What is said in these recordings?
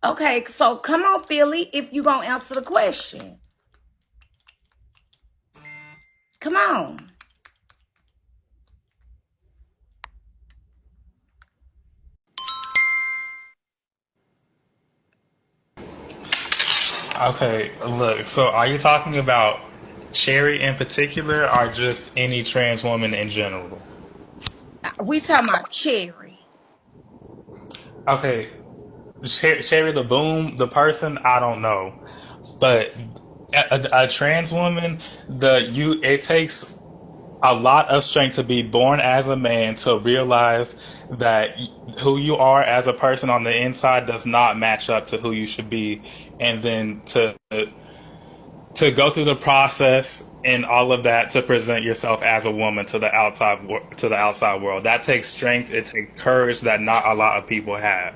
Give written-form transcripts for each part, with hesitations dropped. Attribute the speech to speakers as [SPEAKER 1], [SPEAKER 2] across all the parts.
[SPEAKER 1] Okay, so come on, Philly, if you gonna answer the question. Come on.
[SPEAKER 2] Okay, look, so are you talking about Cherry in particular or just any trans woman in general?
[SPEAKER 1] We talking about Cherry.
[SPEAKER 2] Okay, Cherry the Boom, the person, I don't know. But a trans woman, it takes a lot of strength to be born as a man to realize that who you are as a person on the inside does not match up to who you should be, and then to go through the process and all of that to present yourself as a woman to the outside world. That takes strength. It takes courage that not a lot of people have.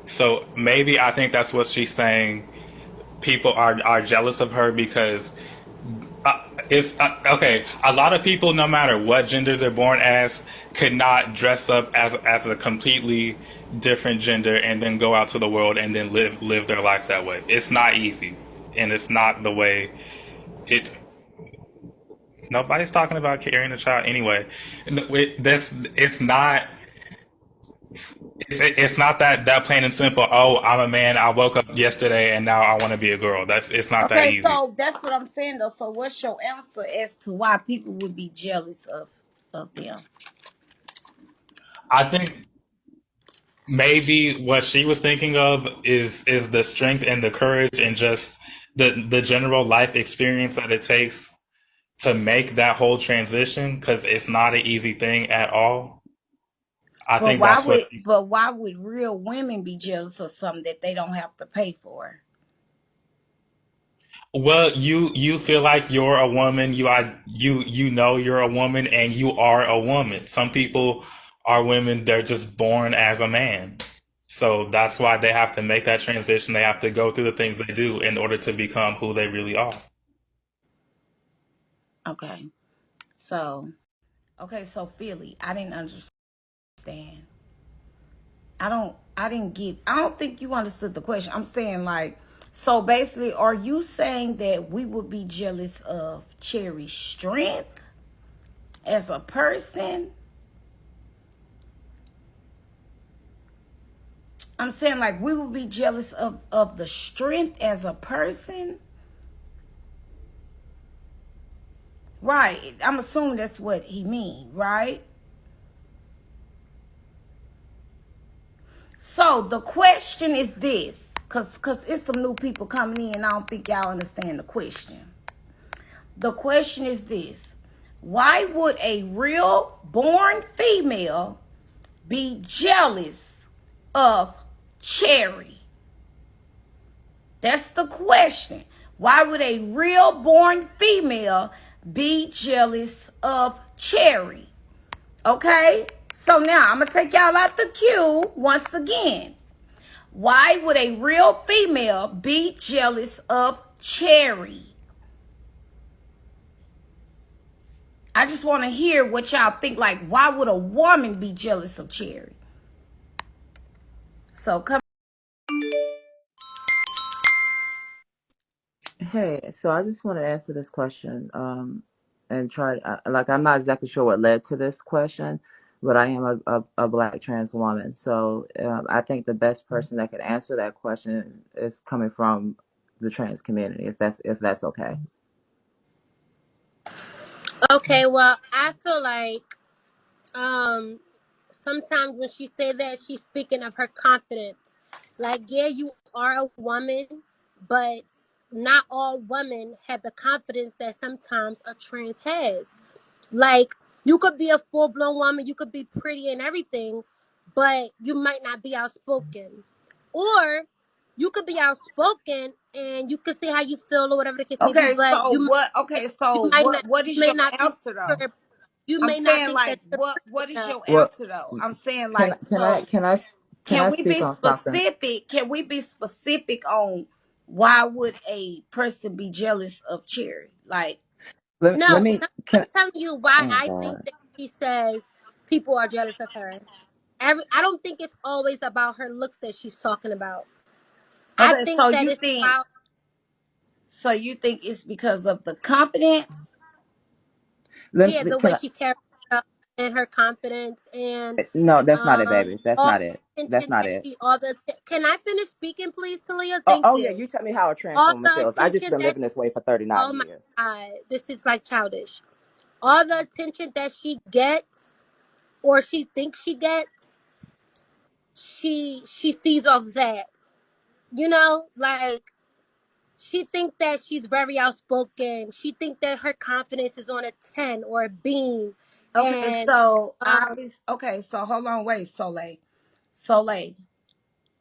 [SPEAKER 2] So maybe I think that's what she's saying. People are jealous of her because if okay, a lot of people, no matter what gender they're born as, could not dress up as a completely different gender and then go out to the world and then live their life that way. It's not easy, and it's not the way it. Nobody's talking about carrying a child anyway. This it's not. It's not that plain and simple. Oh, I'm a man. I woke up yesterday and now I want to be a girl. It's not that
[SPEAKER 1] Okay,
[SPEAKER 2] easy.
[SPEAKER 1] so that's what I'm saying though. So what's your answer as to why people would be jealous of them?
[SPEAKER 2] I think maybe what she was thinking of is the strength and the courage and just the general life experience that it takes to make that whole transition because it's not an easy thing at all. I
[SPEAKER 1] But
[SPEAKER 2] think
[SPEAKER 1] why
[SPEAKER 2] that's what.
[SPEAKER 1] would but why would real women be jealous of something that they don't have to pay for?
[SPEAKER 2] Well, you feel like you're a woman. You know you're a woman, and you are a woman. Some people are women. They're just born as a man. So that's why they have to make that transition. They have to go through the things they do in order to become who they really are.
[SPEAKER 1] Okay. So so Philly, I didn't understand. I don't think you understood the question. I'm saying like, so basically, are you saying that we would be jealous of Cherry's strength as a person? I'm saying like we would be jealous of the strength as a person. Right. I'm assuming that's what he mean, right? So the question is this, cause it's some new people coming in. I don't think y'all understand the question. The question is this: why would a real born female be jealous of Cherry? That's the question. Why would a real born female be jealous of Cherry? Okay? So now I'm going to take y'all out the queue once again. Why would a real female be jealous of Cherry? I just want to hear what y'all think. Like, why would a woman be jealous of Cherry? So come.
[SPEAKER 3] Hey, so I just want to answer this question, and try. Like, I'm not exactly sure what led to this question, but I am a Black trans woman. So I think the best person that could answer that question is coming from the trans community, if that's okay.
[SPEAKER 4] Okay, well, I feel like um sometimes when she say that, she's speaking of her confidence. Like, yeah, you are a woman, but not all women have the confidence that sometimes a trans has. Like, you could be a full blown woman, you could be pretty and everything, but you might not be outspoken. Or you could be outspoken and you could say how you feel or whatever the case may be,
[SPEAKER 1] Okay,
[SPEAKER 4] but
[SPEAKER 1] so what? Okay, so what
[SPEAKER 4] you
[SPEAKER 1] is
[SPEAKER 4] may
[SPEAKER 1] your
[SPEAKER 4] not think
[SPEAKER 1] answer
[SPEAKER 4] that
[SPEAKER 1] though?
[SPEAKER 4] you
[SPEAKER 1] I'm
[SPEAKER 4] may not
[SPEAKER 1] saying
[SPEAKER 4] think
[SPEAKER 1] like
[SPEAKER 4] that you're
[SPEAKER 1] what
[SPEAKER 4] pretty
[SPEAKER 1] is
[SPEAKER 4] enough.
[SPEAKER 1] your
[SPEAKER 3] Well,
[SPEAKER 1] answer though? I'm saying
[SPEAKER 3] can
[SPEAKER 1] like
[SPEAKER 3] can I
[SPEAKER 1] so
[SPEAKER 3] can I can
[SPEAKER 1] can
[SPEAKER 3] I
[SPEAKER 1] we
[SPEAKER 3] speak
[SPEAKER 1] be
[SPEAKER 3] on something?
[SPEAKER 1] specific? Can we be specific on why would a person be jealous of Cherry? Like,
[SPEAKER 3] let
[SPEAKER 4] No,
[SPEAKER 3] me
[SPEAKER 4] I'm
[SPEAKER 3] can
[SPEAKER 4] telling you why
[SPEAKER 3] oh my
[SPEAKER 4] I think
[SPEAKER 3] god.
[SPEAKER 4] that she says people are jealous of her. I don't think it's always about her looks that she's talking about. I
[SPEAKER 1] okay,
[SPEAKER 4] think that it's about,
[SPEAKER 1] so you think it's because of the confidence?
[SPEAKER 4] yeah, the
[SPEAKER 3] Can
[SPEAKER 4] way
[SPEAKER 3] I,
[SPEAKER 4] she carries herself and her confidence and
[SPEAKER 3] no, that's not it, baby. That's
[SPEAKER 4] all
[SPEAKER 3] not it.
[SPEAKER 4] the
[SPEAKER 3] That's
[SPEAKER 4] attention
[SPEAKER 3] not
[SPEAKER 4] that
[SPEAKER 3] it.
[SPEAKER 4] can I finish speaking, please, Talia?
[SPEAKER 3] Oh,
[SPEAKER 4] Thank
[SPEAKER 3] oh yeah,
[SPEAKER 4] you.
[SPEAKER 3] you tell me how a trans
[SPEAKER 4] All
[SPEAKER 3] woman
[SPEAKER 4] the
[SPEAKER 3] feels. I just
[SPEAKER 4] attention
[SPEAKER 3] been
[SPEAKER 4] that
[SPEAKER 3] living this way for 39
[SPEAKER 4] oh my
[SPEAKER 3] years.
[SPEAKER 4] God, this is like childish. All the attention that she gets or she thinks she gets, she feeds off that. You know, like she think that she's very outspoken. She think that her confidence is on a 10 or a beam.
[SPEAKER 1] Okay,
[SPEAKER 4] And
[SPEAKER 1] so
[SPEAKER 4] um
[SPEAKER 1] obvious. Okay, so hold on, wait, Soleil.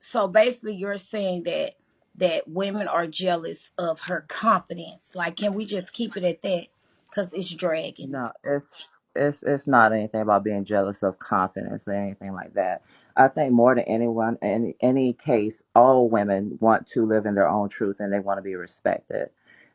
[SPEAKER 1] So basically, you're saying that women are jealous of her confidence. Like, can we just keep it at that? Because it's dragging.
[SPEAKER 3] No, it's not anything about being jealous of confidence or anything like that. I think more than anyone, in any case, all women want to live in their own truth and they want to be respected.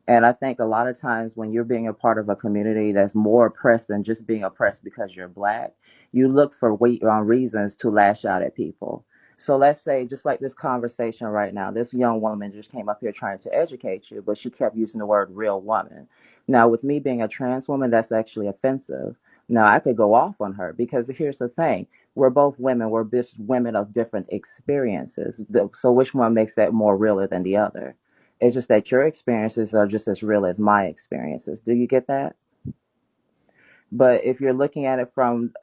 [SPEAKER 3] And I think a lot of times when you're being a part of a community that's more oppressed than just being oppressed because you're black, you look for reasons to lash out at people. So let's say, just like this conversation right now, this young woman just came up here trying to educate you, but she kept using the word real woman. Now, with me being a trans woman, that's actually offensive. Now, I could go off on her because here's the thing: we're both women. We're just women of different experiences. So, which one makes that more realer than the other? It's just that your experiences are just as real as my experiences. Do you get that? But if you're looking at it from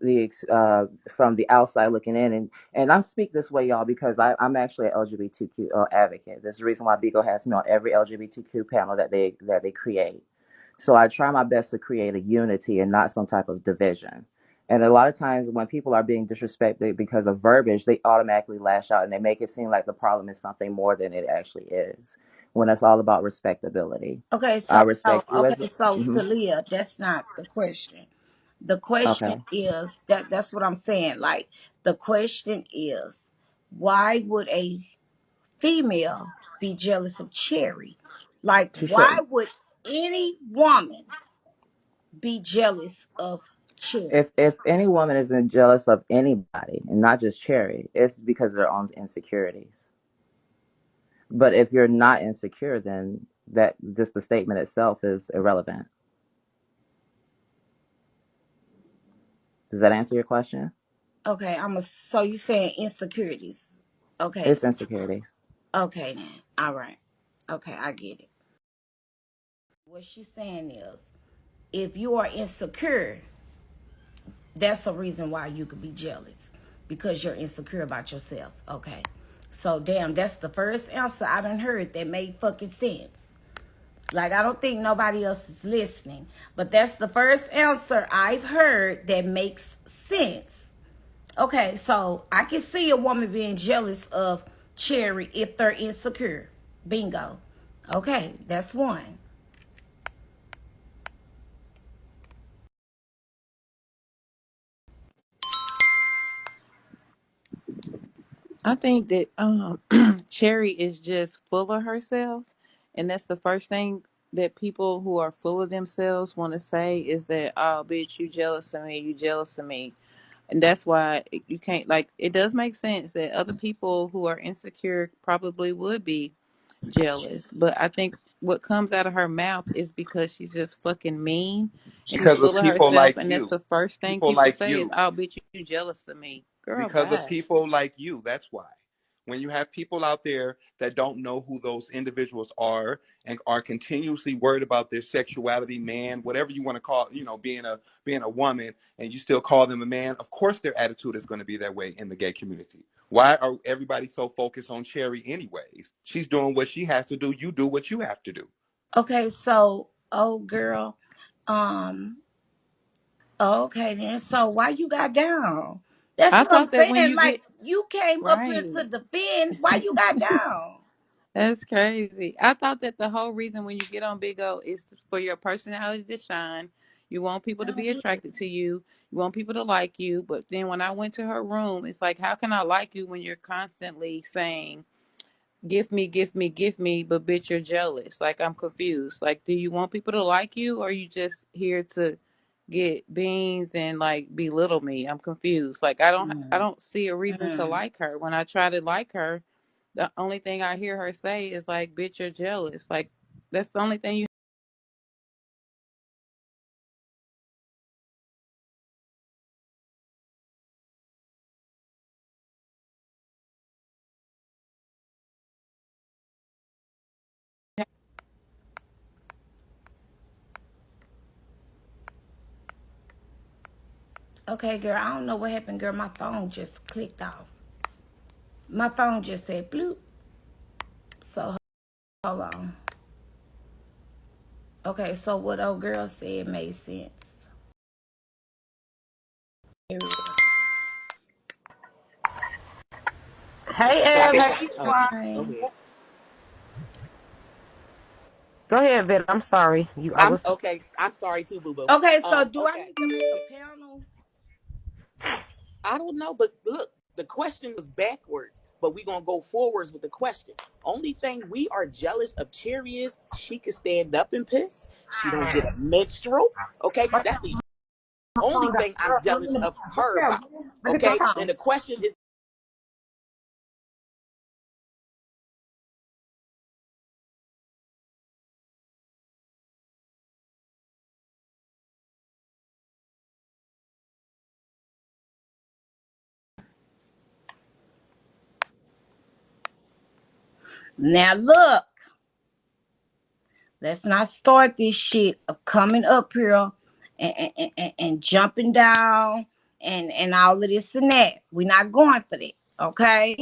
[SPEAKER 3] the outside looking in, and I speak this way, y'all, because I'm actually an LGBTQ advocate. There's a reason why Bigo has me on every LGBTQ panel that they create. So I try my best to create a unity and not some type of division. And a lot of times when people are being disrespected because of verbiage, they automatically lash out and they make it seem like the problem is something more than it actually is. When it's all about respectability.
[SPEAKER 1] Okay, so
[SPEAKER 3] I
[SPEAKER 1] no,
[SPEAKER 3] respect you as.
[SPEAKER 1] okay, so
[SPEAKER 3] Mhm.
[SPEAKER 1] Talia, that's not the question. The question
[SPEAKER 3] Okay.
[SPEAKER 1] is that's what I'm saying. Like, the question is, why would a female be jealous of Cherry? Like,
[SPEAKER 3] She
[SPEAKER 1] why
[SPEAKER 3] shouldn't.
[SPEAKER 1] would any woman be jealous of Cherry?
[SPEAKER 3] If any woman isn't jealous of anybody, and not just Cherry, it's because of their own insecurities. But if you're not insecure, then that just the statement itself is irrelevant. Does that answer your question?
[SPEAKER 1] Okay, so you saying insecurities. Okay,
[SPEAKER 3] It's insecurities.
[SPEAKER 1] okay then. All right. Okay, I get it. What she's saying is, if you are insecure, that's a reason why you could be jealous, because you're insecure about yourself. Okay. So damn, that's the first answer I done heard that made fucking sense. Like, I don't think nobody else is listening, but that's the first answer I've heard that makes sense. Okay, so I can see a woman being jealous of Cherry if they're insecure. Bingo. Okay, that's one.
[SPEAKER 5] I think that Cherry is just full of herself, and that's the first thing that people who are full of themselves want to say is that, "Oh, bitch, you jealous of me? You jealous of me?" And that's why you can't like. It does make sense that other people who are insecure probably would be jealous, but I think what comes out of her mouth is because she's just fucking mean and she's
[SPEAKER 6] Because of
[SPEAKER 5] full of
[SPEAKER 6] people
[SPEAKER 5] herself,
[SPEAKER 6] like
[SPEAKER 5] and that's
[SPEAKER 6] you.
[SPEAKER 5] the first thing
[SPEAKER 6] People
[SPEAKER 5] people
[SPEAKER 6] like
[SPEAKER 5] say is,
[SPEAKER 6] you.
[SPEAKER 5] "Oh, bitch, you jealous of me, girl?
[SPEAKER 6] Because of
[SPEAKER 5] Bye."
[SPEAKER 6] people like you. That's why. When you have people out there that don't know who those individuals are and are continuously worried about their sexuality, man, whatever you want to call, being a woman, and you still call them a man, of course their attitude is going to be that way in the gay community. Why are everybody so focused on Cherry anyways? She's doing what she has to do. You do what you have to do.
[SPEAKER 1] Okay, so, oh girl, um, okay then. So why you got down? That's
[SPEAKER 5] I
[SPEAKER 1] what I'm
[SPEAKER 5] thought that when
[SPEAKER 1] saying.
[SPEAKER 5] you
[SPEAKER 1] Like,
[SPEAKER 5] get
[SPEAKER 1] you came up here
[SPEAKER 5] right.
[SPEAKER 1] to defend. Why you got down?
[SPEAKER 5] That's crazy. I thought that the whole reason when you get on Big O is for your personality to shine. You want people to be attracted to you. You want people to like you. But then when I went to her room, it's like, how can I like you when you're constantly saying Give me, give me, give me, but bitch, you're jealous. Like, I'm confused. Like, do you want people to like you, or are you just here to get beans and like belittle me? I'm confused. Like, I don't see a reason to like her. When I try to like her, the only thing I hear her say is like, bitch, you're jealous. Like, that's the only thing you.
[SPEAKER 1] Okay, girl, I don't know what happened, girl. My phone just clicked off. My phone just said bloop. So hold on. Okay, so what old girl said made sense.
[SPEAKER 7] Hey, Ev. Hey, Squad.
[SPEAKER 1] Okay.
[SPEAKER 7] Go ahead. Go ahead, Vet. I'm sorry. I
[SPEAKER 8] I'm
[SPEAKER 7] was.
[SPEAKER 8] okay. I'm sorry too, Boo Boo.
[SPEAKER 1] Okay, so do I
[SPEAKER 8] Okay.
[SPEAKER 1] need to make a panel?
[SPEAKER 8] I don't know, but look, the question was backwards, but we gonna go forwards with the question. Only thing we are jealous of Cherry is she can stand up and piss. She don't get a menstrual. Okay, that's the only thing I'm jealous of her about.
[SPEAKER 7] Look at
[SPEAKER 8] Okay,
[SPEAKER 7] the
[SPEAKER 8] and
[SPEAKER 7] time.
[SPEAKER 8] the question is,
[SPEAKER 1] Now look, let's not start this shit of coming up here and jumping down and all of this and that. We're not going for that, okay?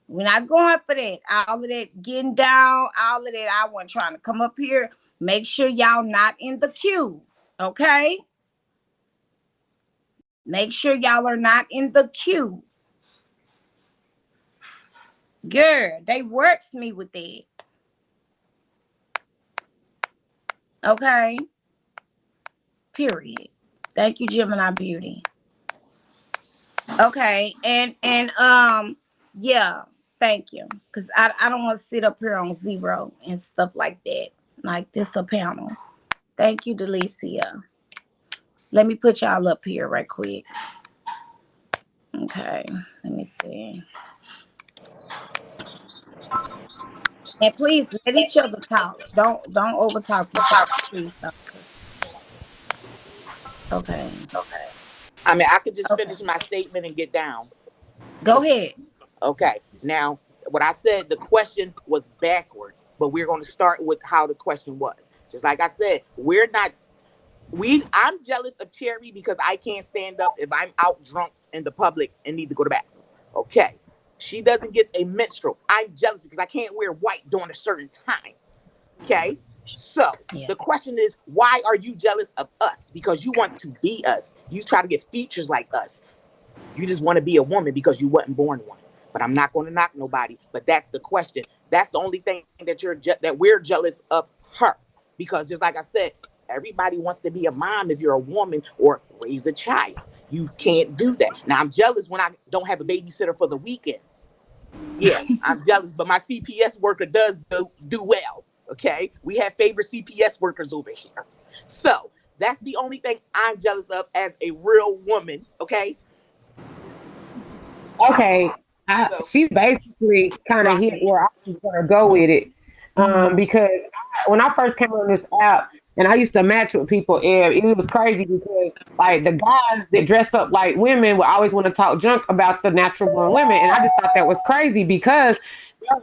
[SPEAKER 1] We're not going for that. All of that getting down, all of that. I wasn't trying to come up here. Make sure y'all not in the queue, okay? Make sure y'all are not in the queue. Girl, they works me with that, okay? Period. Thank you, Gemini Beauty. Okay, and yeah, thank you. Cause I don't want to sit up here on zero and stuff like that. Like this a panel. Thank you, Delicia. Let me put y'all up here right quick. Okay, let me see. And please let each other talk. Don't over talk each other. Please don't. Okay.
[SPEAKER 8] I mean, I could just
[SPEAKER 1] Okay.
[SPEAKER 8] finish my statement and get down.
[SPEAKER 1] Go
[SPEAKER 8] The
[SPEAKER 1] ahead.
[SPEAKER 8] okay, now what I said, the question was backwards, but we're going to start with how the question was. Just like I said, we're not I'm jealous of Cherry because I can't stand up if I'm out drunk in the public and need to go to the bathroom. Okay. She doesn't get a menstrual. I'm jealous because I can't wear white during a certain time. Okay. So
[SPEAKER 1] Yeah.
[SPEAKER 8] the question is, why are you jealous of us? Because you want to be us. You try to get features like us. You just want to be a woman because you wasn't born one. But I'm not going to knock nobody. But that's the question. That's the only thing that that we're jealous of her. Because just like I said, everybody wants to be a mom if you're a woman or raise a child. You can't do that. Now I'm jealous when I don't have a babysitter for the weekend. Yeah, I'm jealous, but my CPS worker does do well. Okay, we have favorite CPS workers over here. So that's the only thing I'm jealous of as a real woman. Okay,
[SPEAKER 7] Okay,
[SPEAKER 8] so
[SPEAKER 7] she basically kind of
[SPEAKER 8] drop
[SPEAKER 7] hit
[SPEAKER 8] me.
[SPEAKER 7] where I was gonna go with it, because when I first came on this app and I used to match with people, and it was crazy because like the guys that dress up like women would always want to talk junk about the natural born women, and I just thought that was crazy because y'all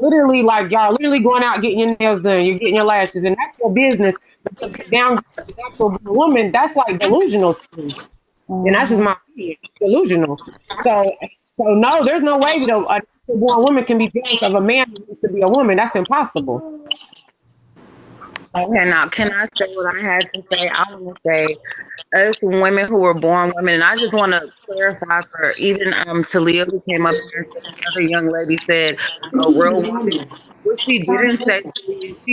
[SPEAKER 7] literally going out getting your nails done, you're getting your lashes, and that's your business. But you down the natural born woman, that's like delusional to me. And that's just my opinion. It's delusional. So, so no, there's no way that a born woman can be jealous of a man who used to be a woman. That's impossible.
[SPEAKER 3] Okay, now can I say what I had to say? I want to say us women who were born women, and I just want to clarify for even Talia who came up here and said another young lady said a real woman.
[SPEAKER 7] What she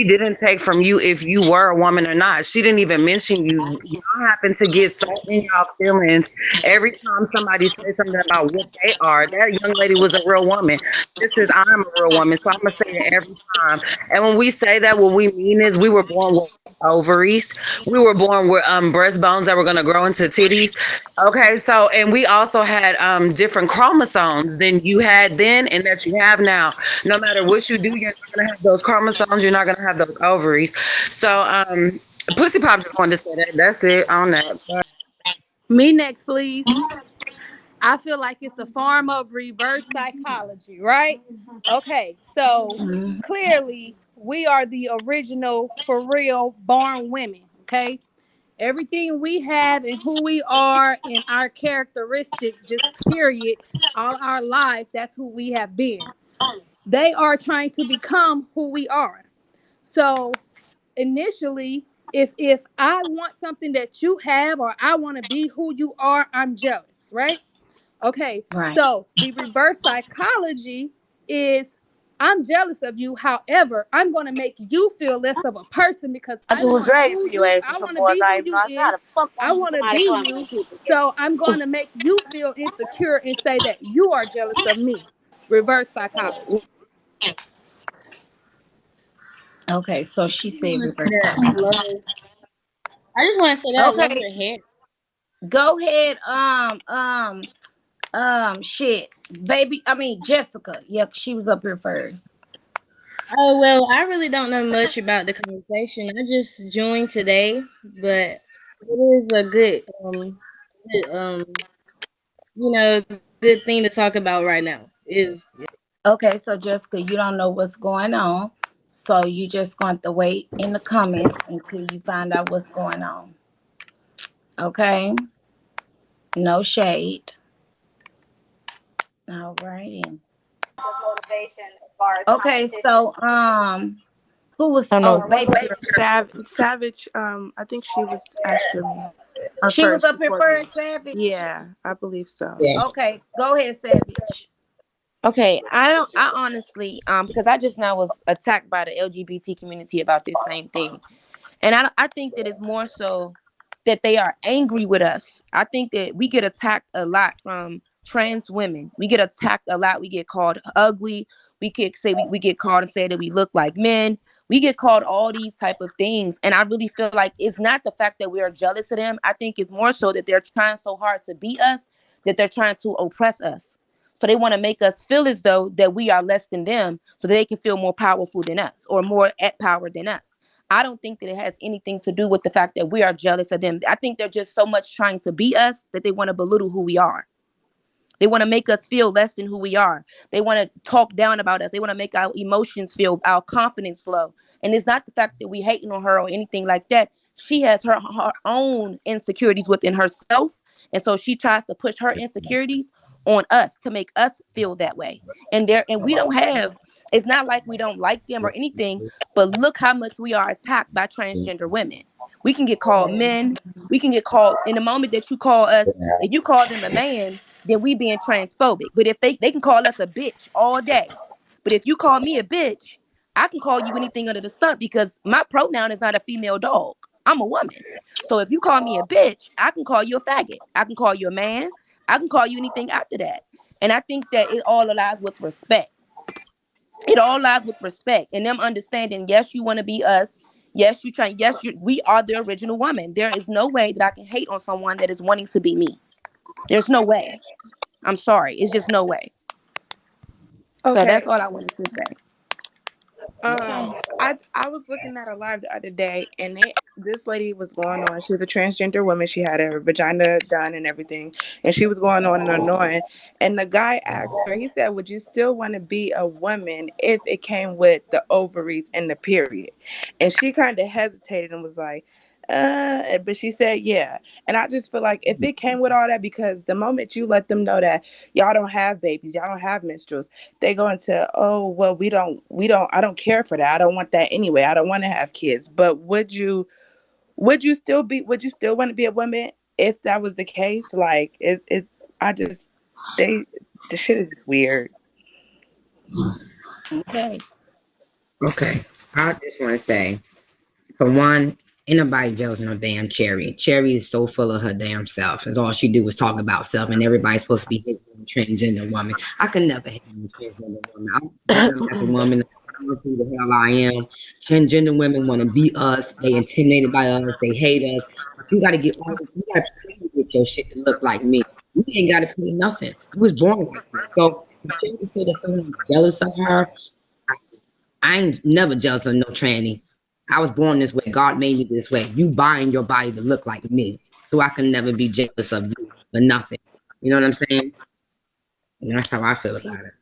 [SPEAKER 7] didn't take from you if you were a woman or not. She didn't even mention you. Y'all happen to get so in y'all feelings every time somebody says something about what they are. That young lady was a real woman. This is I'm a real woman, so I'm gonna say it every time. And when we say that, what we mean is we were born with ovaries. We were born with breastbones that were gonna grow into titties. Okay, so and we also had different chromosomes than you had then and that you have now. No matter what you do, you're not gonna have those chromosomes. You're not gonna have those ovaries. So, Pussy Pop just wanted to say that. That's it on that. But
[SPEAKER 9] Me next, please. I feel like it's a form of reverse psychology, right? Okay, so
[SPEAKER 1] Mhm.
[SPEAKER 9] clearly we are the original, for real, born women, okay? Everything we have and who we are and our characteristic, just period, all our life, that's who we have been. They are trying to become who we are. So initially, if I want something that you have or I want to be who you are, I'm jealous, right? Okay,
[SPEAKER 1] Right.
[SPEAKER 9] so the reverse psychology is I'm jealous of you. However, I'm going to make you feel less of a person because
[SPEAKER 10] I just was dragging to your ass with
[SPEAKER 9] I
[SPEAKER 10] some
[SPEAKER 9] want to
[SPEAKER 10] boys
[SPEAKER 9] be
[SPEAKER 10] I
[SPEAKER 9] who
[SPEAKER 10] even know
[SPEAKER 9] you
[SPEAKER 10] outside.
[SPEAKER 9] is.
[SPEAKER 10] The fuck
[SPEAKER 9] I
[SPEAKER 10] wrong with
[SPEAKER 9] want to
[SPEAKER 10] somebody
[SPEAKER 9] be
[SPEAKER 10] calling me
[SPEAKER 9] you.
[SPEAKER 10] stupid?
[SPEAKER 9] So I'm going to make you feel insecure and say that you are jealous of me. Reverse psychology.
[SPEAKER 1] Okay, so she said
[SPEAKER 10] I
[SPEAKER 1] reverse psychology.
[SPEAKER 10] just want to say that I love
[SPEAKER 1] Okay,
[SPEAKER 10] her hair.
[SPEAKER 1] go ahead. Shit, baby. I mean, Jessica. Yep, she was up here first.
[SPEAKER 10] Oh well, I really don't know much about the conversation. I just joined today, but it is a good, you know, good thing to talk about right now. Is
[SPEAKER 1] Okay, so Jessica, you don't know what's going on, so you just going to wait in the comments until you find out what's going on. Okay, no shade. All righty.
[SPEAKER 11] Motivation as far as
[SPEAKER 1] Okay,
[SPEAKER 11] competition.
[SPEAKER 1] so who was?
[SPEAKER 12] I don't
[SPEAKER 1] Oh,
[SPEAKER 12] know.
[SPEAKER 1] baby girl.
[SPEAKER 12] Savage. I think she was actually our
[SPEAKER 1] She was
[SPEAKER 12] first
[SPEAKER 1] up here
[SPEAKER 12] before me.
[SPEAKER 1] first, Savage.
[SPEAKER 12] Yeah, I believe so.
[SPEAKER 1] Okay, go ahead, Savage.
[SPEAKER 11] Okay, I don't. I honestly, because I just now was attacked by the LGBT community about this same thing, and I think that it's more so that they are angry with us. I think that we get attacked a lot from trans women. We get attacked a lot. We get called ugly. We could say we get called and say that we look like men. We get called all these type of things, and I really feel like it's not the fact that we are jealous of them. I think it's more so that they're trying so hard to beat us that they're trying to oppress us. So they want to make us feel as though that we are less than them, so that they can feel more powerful than us or more at power than us. I don't think that it has anything to do with the fact that we are jealous of them. I think they're just so much trying to be us that they want to belittle who we are. They want to make us feel less than who we are. They want to talk down about us. They want to make our emotions feel, our confidence low. And it's not the fact that we hating on her or anything like that. She has her own insecurities within herself. And so she tries to push her insecurities on us to make us feel that way. And we don't have, it's not like we don't like them or anything, but look how much we are attacked by transgender women. We can get called men. We can get called in the moment that you call us, if you call them a man, then we being transphobic. But if they can call us a bitch all day. But if you call me a bitch, I can call you anything under the sun because my pronoun is not a female dog. I'm a woman. So if you call me a bitch, I can call you a faggot. I can call you a man. I can call you anything after that. And I think that it all lies with respect. It all lies with respect and them understanding, yes, you want to be us. Yes, you try. Yes, we are the original woman. There is no way that I can hate on someone that is wanting to be me. There's no way. I'm sorry. It's just no way. So that's
[SPEAKER 12] Okay.
[SPEAKER 1] all I wanted to say.
[SPEAKER 11] Okay.
[SPEAKER 12] I was looking at a live the other day, and this lady was going on. She was a transgender woman. She had her vagina done and everything, and she was going on and on. And the guy asked her. He said, "Would you still want to be a woman if it came with the ovaries and the period?" And she kind of hesitated and was like, but she said, "Yeah." And I just feel like if it came with all that, because the moment you let them know that y'all don't have babies, y'all don't have menstruals, they go into, oh well, we don't I don't care for that, I don't want that anyway, I don't want to have kids. But would you still want to be a woman if that was the case? Like it I just they the shit is just weird.
[SPEAKER 1] Okay.
[SPEAKER 13] Okay. I just want to say, for one, ain't nobody jealous of no damn Cherry. Cherry is so full of her damn self. That's all she do was talk about self, and everybody's supposed to be hating on a transgender woman. I could never hate on a transgender woman. I want them as a woman. I don't know who the hell I am. Transgender women want to be us. They intimidated by us. They hate us. But you got to get all this. You got to pay to get your shit to look like me. You ain't got to pay nothing. You was born like this. So if Cherry said that someone's jealous of her, I ain't never jealous of no tranny. I was born this way. God made me this way. You buying your body to look like me. So I can never be jealous of you for nothing. You know what I'm saying? And that's how I feel about it.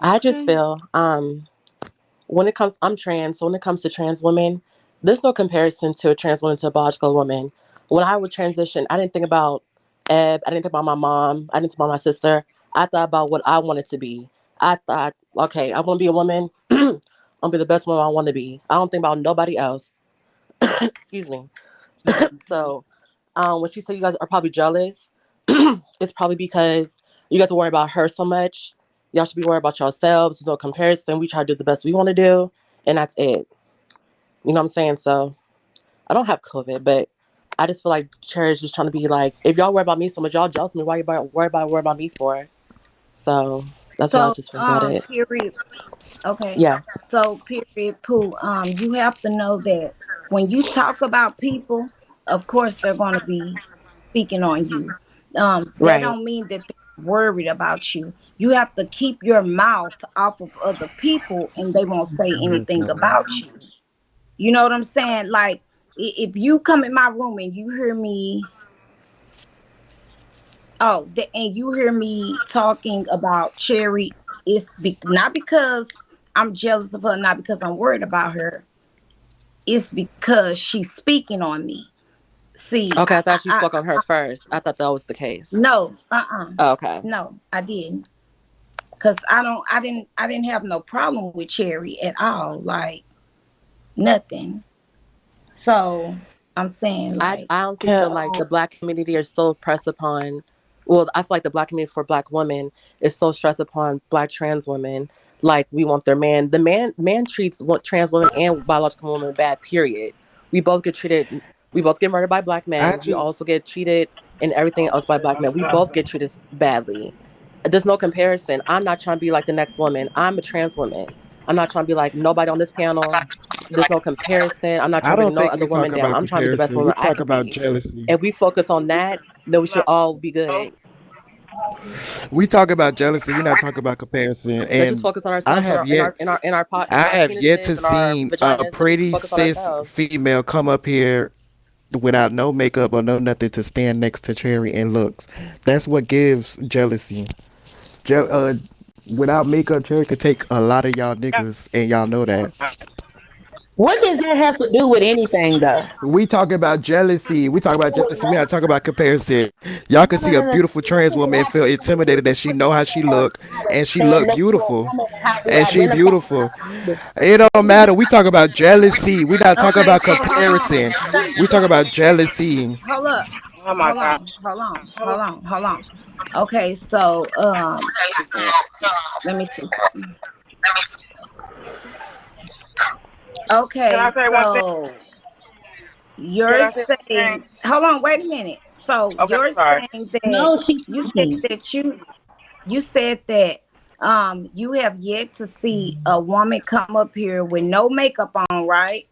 [SPEAKER 14] I just
[SPEAKER 1] Okay.
[SPEAKER 14] feel when it comes, I'm trans, so when it comes to trans women, there's no comparison to a trans woman to a biological woman. When I would transition, I didn't think about Eb, I didn't think about my mom, I didn't think about my sister. I thought about what I wanted to be. I thought, okay, I want to be a woman. I'm gonna be the best woman I want to be. I don't think about nobody else. Excuse me. So, when she said you guys are probably jealous, it's probably because you guys are worried about her so much. Y'all should be worried about yourselves. There's no comparison. We try to do the best we want to do, and that's it. You know what I'm saying? So I don't have COVID, but I just feel like Cherry's just trying to be like, if y'all worry about me so much, y'all jealous of me. Why you worry about me for? So that's what I
[SPEAKER 1] So,
[SPEAKER 14] just feel about it.
[SPEAKER 1] period. Okay.
[SPEAKER 14] Yes.
[SPEAKER 1] So, period, Pooh. You have to know that when you talk about people, of course they're going to be speaking on you. That
[SPEAKER 14] Right.
[SPEAKER 1] don't mean that they're worried about you. You have to keep your mouth off of other people, and they won't say anything about you. You know what I'm saying? Like, if you come in my room and you hear me, and you hear me talking about Cherry, not because I'm jealous of her, not because I'm worried about her. It's because she's speaking on me. See,
[SPEAKER 14] Okay, I thought you spoke on her first. I thought that was the case.
[SPEAKER 1] no,
[SPEAKER 14] Okay.
[SPEAKER 1] no, I didn't, cause I didn't have no problem with Cherry at all, like nothing. So I'm saying, like,
[SPEAKER 14] I honestly
[SPEAKER 12] Can
[SPEAKER 14] feel like the black community is so pressed upon. Well, I feel like the black community for black women is so stressed upon black trans women. Like we want their man. The man treats trans women and biological women bad. Period. We both get treated. We both get murdered by black
[SPEAKER 15] I
[SPEAKER 14] men. We
[SPEAKER 15] just
[SPEAKER 14] also get treated and everything else by black men. We both get treated badly. There's no comparison. I'm not trying to be like the next woman. I'm a trans woman. I'm not trying to be like nobody on this panel. There's no comparison. I'm not
[SPEAKER 15] I
[SPEAKER 14] trying to bring
[SPEAKER 15] don't
[SPEAKER 14] no
[SPEAKER 15] think
[SPEAKER 14] other
[SPEAKER 15] we talk
[SPEAKER 14] woman down.
[SPEAKER 15] about
[SPEAKER 14] I'm trying to be the best
[SPEAKER 15] comparison. We
[SPEAKER 14] woman I
[SPEAKER 15] talk
[SPEAKER 14] can
[SPEAKER 15] about
[SPEAKER 14] be.
[SPEAKER 15] jealousy.
[SPEAKER 14] If we focus on that, then we should all be good.
[SPEAKER 15] We talk about jealousy. We're not talking about comparison.
[SPEAKER 14] Let's just
[SPEAKER 15] And
[SPEAKER 14] focus on
[SPEAKER 15] I
[SPEAKER 14] ourselves and
[SPEAKER 15] have
[SPEAKER 14] our in
[SPEAKER 15] yet
[SPEAKER 14] our in our in our pot
[SPEAKER 15] I
[SPEAKER 14] in our
[SPEAKER 15] have yet to
[SPEAKER 14] penises and our
[SPEAKER 15] seen a
[SPEAKER 14] vaginas. Let's just
[SPEAKER 15] pretty
[SPEAKER 14] focus on
[SPEAKER 15] cis
[SPEAKER 14] ourselves.
[SPEAKER 15] female come up here without no makeup or no nothing to stand next to Cherry and looks. That's what gives jealousy. Je- uh, Without makeup, Cherry could take a lot of y'all niggas, and y'all know that.
[SPEAKER 13] What does that have to do with anything, though?
[SPEAKER 15] We talking about jealousy. We talk about jealousy. We not talking about comparison. Y'all can
[SPEAKER 13] No,
[SPEAKER 15] see
[SPEAKER 13] no,
[SPEAKER 15] a
[SPEAKER 13] no, no.
[SPEAKER 15] beautiful
[SPEAKER 13] What
[SPEAKER 15] trans
[SPEAKER 13] does
[SPEAKER 15] woman and
[SPEAKER 13] that
[SPEAKER 15] feel
[SPEAKER 13] have to do with
[SPEAKER 15] intimidated that she know how she look,
[SPEAKER 13] how to
[SPEAKER 15] and she
[SPEAKER 13] stand
[SPEAKER 15] look
[SPEAKER 13] next to a
[SPEAKER 15] beautiful,
[SPEAKER 13] woman and how we
[SPEAKER 15] and she
[SPEAKER 13] identify
[SPEAKER 15] beautiful.
[SPEAKER 13] with
[SPEAKER 15] It don't matter. We talk about jealousy. We not talking
[SPEAKER 1] okay,
[SPEAKER 15] about
[SPEAKER 1] so hold on.
[SPEAKER 15] comparison. We talk about jealousy.
[SPEAKER 1] Hold up.
[SPEAKER 12] oh my
[SPEAKER 1] Hold
[SPEAKER 12] god.
[SPEAKER 1] on. Hold on. Hold on. Hold on. Okay, so let me see something.
[SPEAKER 12] Can
[SPEAKER 1] Okay,
[SPEAKER 12] I say one thing?
[SPEAKER 1] so
[SPEAKER 12] Can
[SPEAKER 1] you're
[SPEAKER 12] I say one thing?
[SPEAKER 1] saying, hold on, wait a minute. So
[SPEAKER 12] Okay, I'm
[SPEAKER 1] you're
[SPEAKER 12] sorry.
[SPEAKER 1] saying that
[SPEAKER 13] No, she's
[SPEAKER 1] you said
[SPEAKER 13] talking.
[SPEAKER 1] that you said that you have yet to see a woman come up here with no makeup on, right?